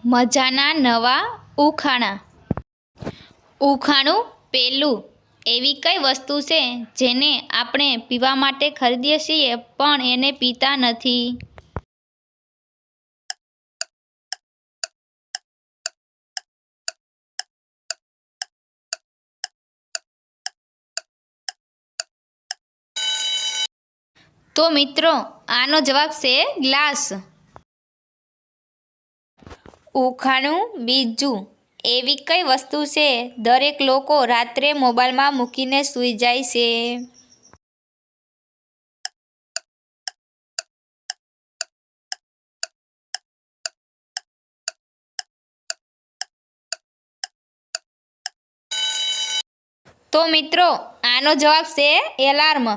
મજાના નવા ઉખાણા. ઉખાણું પહેલું. એવી કઈ વસ્તુ છે જેને આપણે પીવા માટે ખરીદીએ છીએ પણ એને પીતા નથી? તો મિત્રો, આનો જવાબ છે ગ્લાસ. ઉખાણું બીજું. એવી કઈ વસ્તુ છે દરેક લોકો રાત્રે મોબાઈલમાં મૂકીને સૂઈ જાય છે? તો મિત્રો, આનો જવાબ છે એલાર્મ.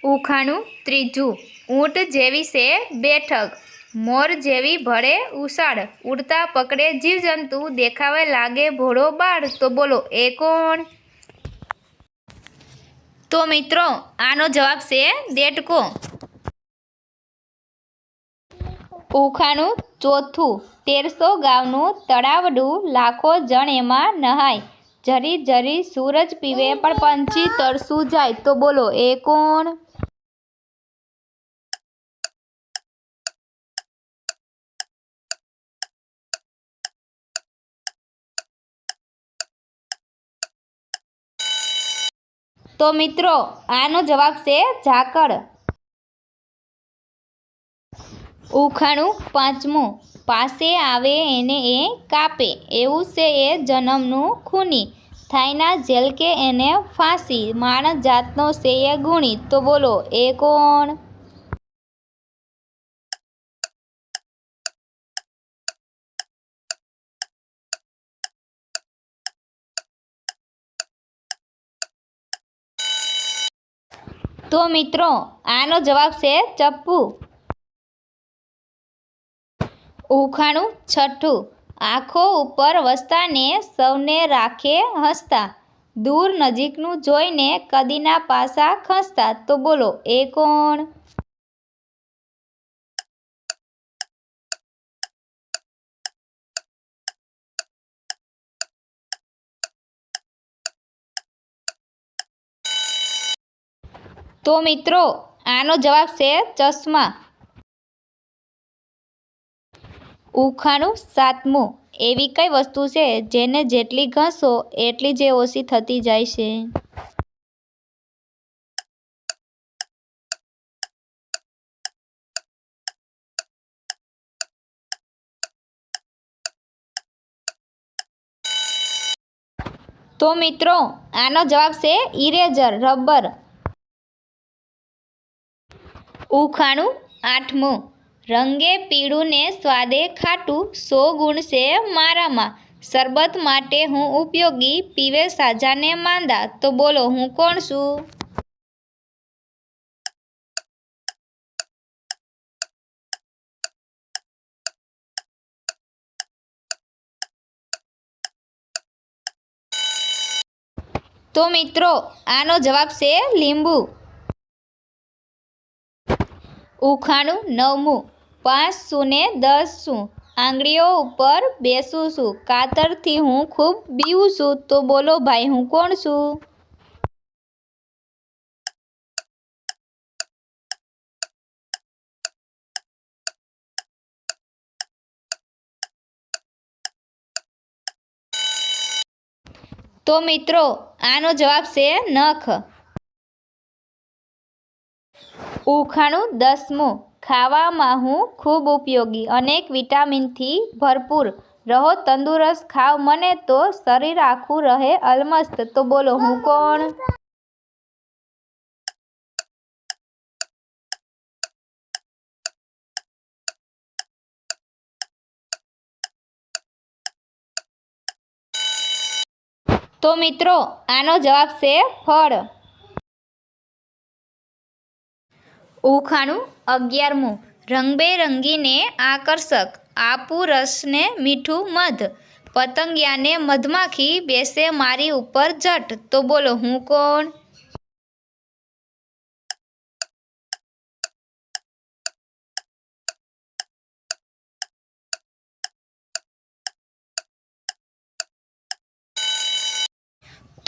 ઉખાણું ત્રીજું. ઊંટ જેવી છે બેઠક, મોર જેવી ભળે ઉછાળ, ઉડતા પકડે જીવજંતુ, દેખાવે લાગે ભોળો બાળ, તો બોલો એ કોણ? તો મિત્રો, આનો જવાબ છે દેડકો. ઉખાણું ચોથું. 1300 ગામનું તળાવડું, લાખો જણ એમાં નહાય, જરી જરી સૂરજ પીવે પણ પંછી તરસું જાય, તો બોલો એ કોણ? તો મિત્રો, આનો જવાબ છે ઝાકળ. ઉખાણું પાંચમું. પાસે આવે એને એ કાપે, એવું છે એ જન્મનું ખૂની, થાય ના જેલ કે એને ફાંસી, માણસ જાતનો છે એ ગુણી, તો બોલો એ કોણ? તો મિત્રો, આનો જવાબ છે ચપ્પુ. ઉખાણું છઠ્ઠું. આંખો ઉપર વસતાને સૌને રાખે હસતા, દૂર નજીકનું જોઈને કદીના પાસા ખસતા, તો બોલો એ કોણ? તો મિત્રો, આનો જવાબ છે ચશ્મા. ઉખાણું સાતમું. એવી કઈ વસ્તુ છે જેને જેટલી ઘસો એટલી જ ઓછી થતી જાય છે? તો મિત્રો, આનો જવાબ છે ઇરેઝર, રબર. ઉખાણું આઠમું. રંગે પીળું ને સ્વાદે ખાટું, 100 ગુણ છે મારામાં, શરબત માટે હું ઉપયોગી, પીવે સાજાને માંદા, તો બોલો હું કોણ છું? તો મિત્રો, આનો જવાબ છે લીંબુ. ઉખાણું નવમું. 5 શું ને 10 શું, આંગળીઓ ઉપર બેસું છું, કાતરથી હું ખૂબ બીવું છું, તો બોલો ભાઈ હું કોણ છું? તો મિત્રો, આનો જવાબ છે નખ. ઉખાણું 10મું. ખાવામાં હું ખૂબ ઉપયોગી, અનેક વિટામિનથી ભરપૂર, રહો તંદુરસ્ત, ખાવ મને તો શરીર આખું રહે અલમસ્ત, તો બોલો હું કોણ? તો મિત્રો, આનો જવાબ છે ફળ. ઉખાણું 11મું. રંગબેરંગીને આકર્ષક, આપું રસને મીઠું મધ, પતંગિયાને મધમાખી, બેસે મારી ઉપર ઝટ, તો બોલો હું કોણ?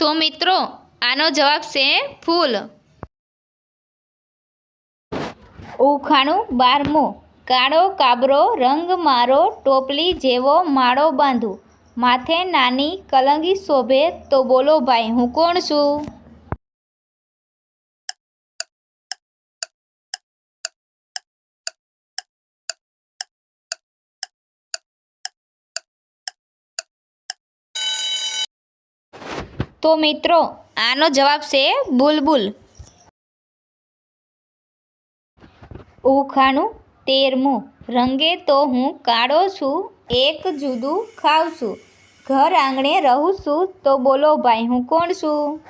તો મિત્રો આનો જવાબ છે ફૂલ. ઉખાણું 12મું. કાળો કાબરો રંગ મારો, ટોપલી જેવો માળો બાંધું, માથે નાની કલંગી શોભે, તો બોલો ભાઈ હું કોણ છું? તો મિત્રો આનો જવાબ છે બુલબુલ. ઉખાણું 13મું. રંગે તો હું કાળો છું, એક જુદું ખાઉં છું, ઘર આંગણે રહું છું, તો બોલો ભાઈ હું કોણ છું?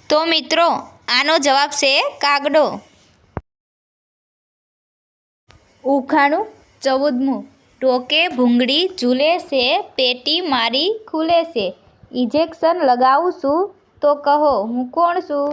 તો મિત્રો આનો જવાબ છે કાગડો. ઉખાણું 14મું. ટોકે ભૂંગળી ઝૂલે છે, પેટી મારી ખુલે છે, ઇન્જેક્શન લગાવું છું, તો કહો હું કોણ છું?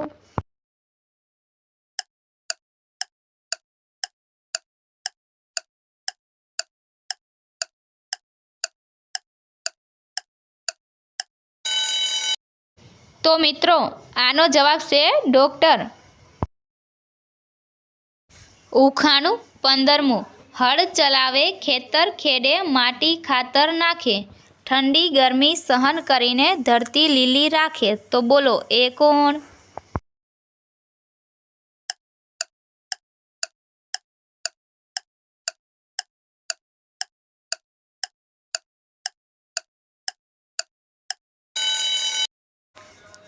તો મિત્રો આનો જવાબ છે ડૉક્ટર. ઉખાણું 15મું. હળ ચલાવે ખેતર ખેડે, માટી ખાતર નાખે, ઠંડી ગરમી સહન કરીને ધરતી લીલી રાખે, તો બોલો એ કોણ?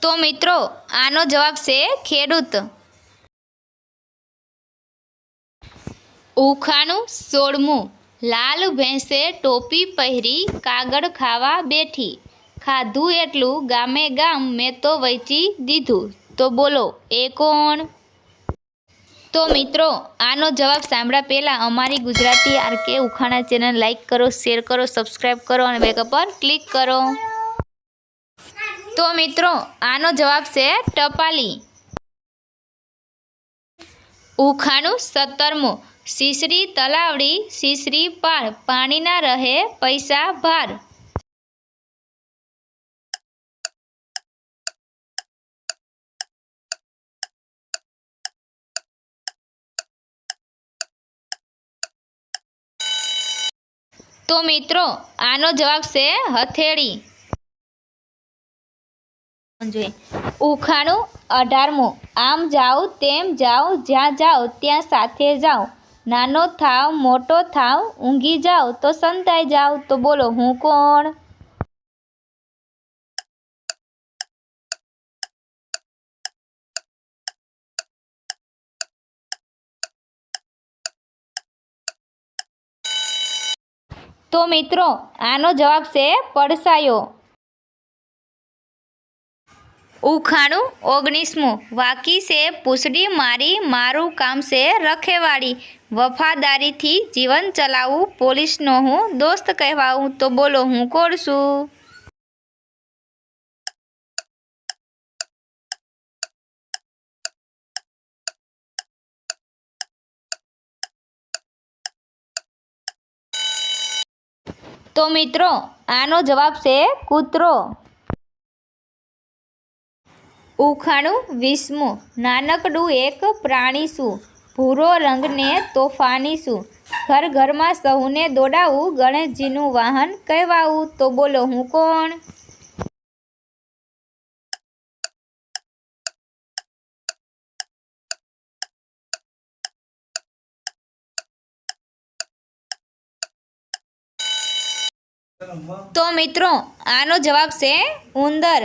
તો મિત્રો આનો જવાબ છે ખેડૂત. ઉખાણું 16મું. લાલ ભેંસે ટોપી પહેરી, કાગળ ખાવા બેઠી, ખાધું એટલું ગામે ગામ મેં તો વેચી દીધું, તો બોલો એ કોણ? તો મિત્રો આનો જવાબ સાંભળ્યા પહેલાં અમારી ગુજરાતી આરકે ઉખાણા ચેનલ લાઈક કરો, શેર કરો, સબસ્ક્રાઈબ કરો અને બેલ પર ક્લિક કરો. તો મિત્રો આનો જવાબ છે ટપાલી. ઉખાણું 17મું. સીસરી તલાવડી સીસરી પાર, પાણી ના રહે પૈસા ભાર. તો મિત્રો આનો જવાબ છે હથેળી. ઉખાણું 18મું. આમ જાઓ તેમ જાઓ, જ્યાં જાઓ ત્યાં સાથે જાઓ, નાનો થાવ મોટો થાવ, ઊંઘી જાઓ તો સંતાઈ જાઓ, તો બોલો હું કોણ? તો મિત્રો આનો જવાબ છે પડસાયો. ઉખાણું 19મું. વાકી છે પૂછડી મારી, મારું કામ છે રખેવાળી, વફાદારીથી જીવન ચલાવું, પોલીસનો હું દોસ્ત કહેવાઉં, તો બોલો હું કોણ છું? તો મિત્રો આનો જવાબ છે કૂતરો. ઉખાણું 20મું. નાનકડું એક પ્રાણી છું, ભૂરો રંગને તોફાની છું, ઘર ઘરમાં સહુને દોડાવું, ગણેશજીનું વાહન કહેવાવું, તો બોલો હું કોણ? તો મિત્રો આનો જવાબ છે ઉંદર.